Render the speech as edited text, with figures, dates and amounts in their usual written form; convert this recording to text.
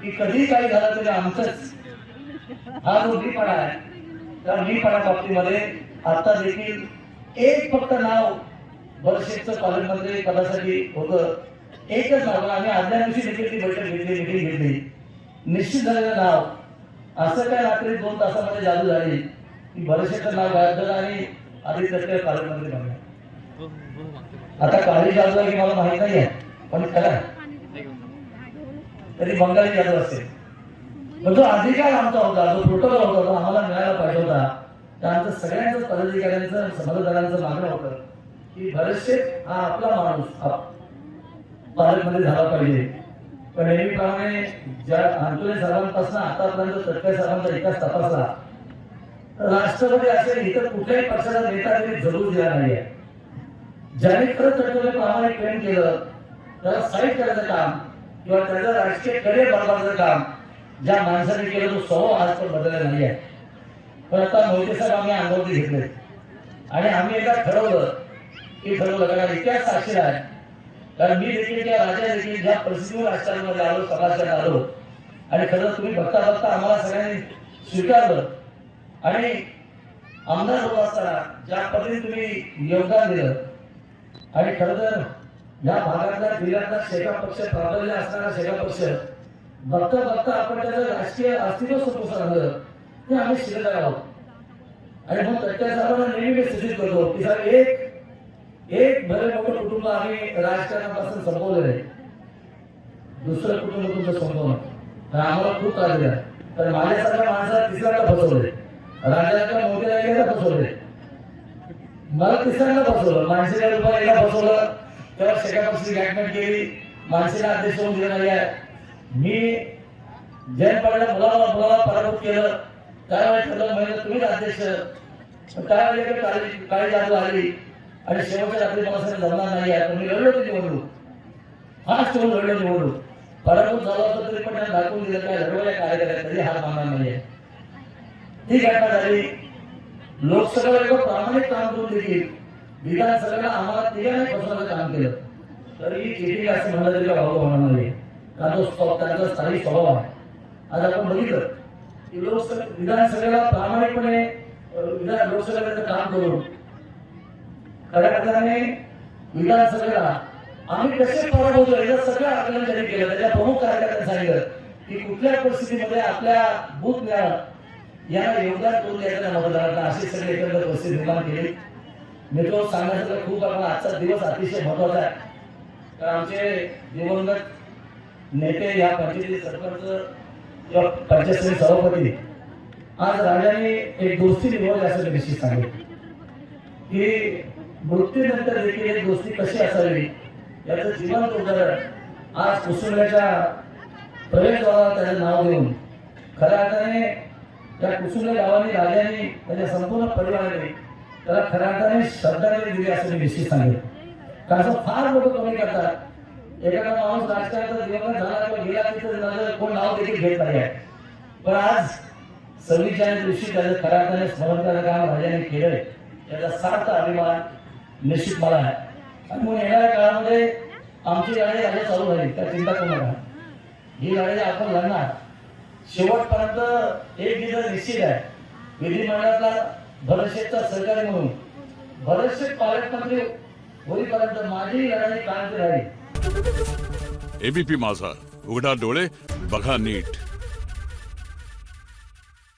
की कधी काही झालं तरी आमचंच हा जो मीपणा आहे, त्या मीपणा बाबतीमध्ये आता देखील एक फक्त नाव बरशेचं पालकमंत्री पदासाठी होतं, एकच नाव. आम्ही आदल्या दिवशी देखील ती बैठक घेतली, मिटिंग घेतली, निश्चित झालेलं नाव. असं काय रात्री 2 तासामध्ये जादू झाली की बरशेचं नाव गायब झालं आणि आदित्य तटकरे पालकमंत्री बनले. आता काळी जादू आहे की मला माहित नाही आहे, पण खरं तरी बंगाली जादू असेल. पण जो अधिकार आमचा होता, जो प्रोटोकॉल होता, तो आम्हाला मिळायला पाहिजे होता. त्यानंतर सगळ्यांचं पदाधिकाऱ्यांचं समाजदारांचं मागणं होतं की बरेचसे हा आपला माणूस पालकमंत्री झाला पाहिजे. पण नेहमीप्रमाणे ज्या अंतुले साहेबांपासून आतापर्यंत तटकरे साहेबांचा इतिहास तपासला तर राष्ट्रपती असेल इतर कुठल्याही पक्षाचा नेता त्यांनी जरूर दिला नाहीये. ज्याने खरं तटकरे प्रामाणिक प्रेम केलं त्याला साईड करायचं काम किंवा त्याचं राजकीय करिअर बदलायचं काम ज्या माणसाने केलं तो स्वभाव आज पण बदलला नाही आहे. पण आता मोहिते साहेब आम्ही अंगावरती घेतले आणि आम्ही एकदा ठरवलं कारण इतिहास साक्षी आहे. कारण मी देखील त्या राजा देखील ज्या परिस्थितीवर राजकारणामध्ये आलो, समाजात आलो आणि खरं तुम्ही बघता बघता आम्हाला सगळ्यांनी स्वीकारलं आणि आमदार होत असताना ज्या पद्धतीने तुम्ही योगदान दिलं आणि खरं तर या भागातला जिल्ह्यातला शेका पक्ष प्राबल्य असणारा शेका पक्ष बघता बघता आपण त्याचं राजकीय अस्तित्व संपुष्टात आणलं ते आम्ही शिकत आहोत. आणि मग तटकरे साहेबांना नेहमी मी सूचित करतो की साहेब एक भले मोठं कुटुंब आम्ही राजकारणापासून संपवलेलं आहे, दुसरं कुटुंब तुमचं संपवणं तर आम्हाला खूप त्रास दिला. तर माझ्यासारख्या माणसाला तिसऱ्यांदा फसवले, राजाच्या मोठ्या गेला फसवले, मला तिसऱ्यांदा फसवलं, माणसेला रुपयाला फसवलं. तेव्हा शेका पक्षाची गॅटमेंट केली, माणसेला अध्यक्ष होऊन दिलं नाही आहे. मी जैन पाड्याला मुलाला पराभूत केलं, त्यावेळेस ठरलं महिला तुम्हीच अध्यक्ष. त्यावेळेस काळी जादू आली आणि शेवटच्या रात्री मला सगळं जमणार नाही आहे. तर मी लढलो होती निवडणूक, फास्ट होऊन लढलो निवडणूक, पराभूत झाला होता तरी पण त्यांना दाखवून दिलं काय लढवल्या कार्यकर्त्या तरी हार मानणार नाही आहे. ती घटना झाली. लोकसभेला एक प्रामाणिक काम करून देखील विधानसभेला आम्हाला तिघांनी फसवण्याचं काम केलं. तरी चिठी असं म्हणलं तरी भाऊ होणार नाही, कारण तो त्यांचा स्थायी स्वभाव आहे. आज आपण बघितलं की विधानसभेला प्रामाणिकपणे लोकसभेचं काम करून खऱ्या अर्थाने विधानसभेला आम्ही कसे पराभूत होतो याचं सगळं आकलन त्यांनी केलं. त्याच्या प्रमुख कार्यकर्त्यांनी सांगितलं की कुठल्या परिस्थितीमध्ये आपल्या बूथ मिळाला याला योगदान करून द्यायचं मतदारांना, अशी सगळी एकंदर परिस्थिती निर्माण केली. मित्र सांगण्याचं खूप आपण आजचा दिवस अतिशय महत्वाचा आहे. तर आमचे दिवंगत नेते या पंचायती सरपंच किंवा पंचायत समिती सभापती आज राजाने एक दोस्ती निवडली असं निश्चित सांगितलं की मृत्यूनंतर देखील एक दोस्ती कशी असावी याचं जिवंत उदाहरण आज कुसुंबल्याच्या प्रवेशद्वाराला त्याचं नाव देऊन खऱ्या अर्थाने त्या कुसुंबल्या गावाने राजाने त्याच्या संपूर्ण परिवाराने त्याला खऱ्या अर्थाने श्रद्धांजली दिली असं मी निश्चित सांगेल. कारण फार लोक कमी करतात. एखादा माणूस राजकारणाचा दिवंगत झाला किंवा गेला तिथं कोण नाव देखील घेत नाही आहे. पण आज 26 जानेवारी दिवशी त्याचं खऱ्या अर्थाने स्मरण करायचं काम राजाने केलंय त्याचा सार्थ अभिमान निश्चित मला आहे. आणि मग येणाऱ्या काळामध्ये आमची लढाई राजा चालू झाली, त्या चिंता करू नका. ही लढाई आपण लढणार शेवटपर्यंत. एक दिवस निश्चित आहे, विधिमंडळातला भरशेचा सहकारी म्हणून बरेचसे पालकमंत्री होईपर्यंत माझी लढाई क्रांती राहील. एबीपी माझा, उघडा डोळे बघा नीट.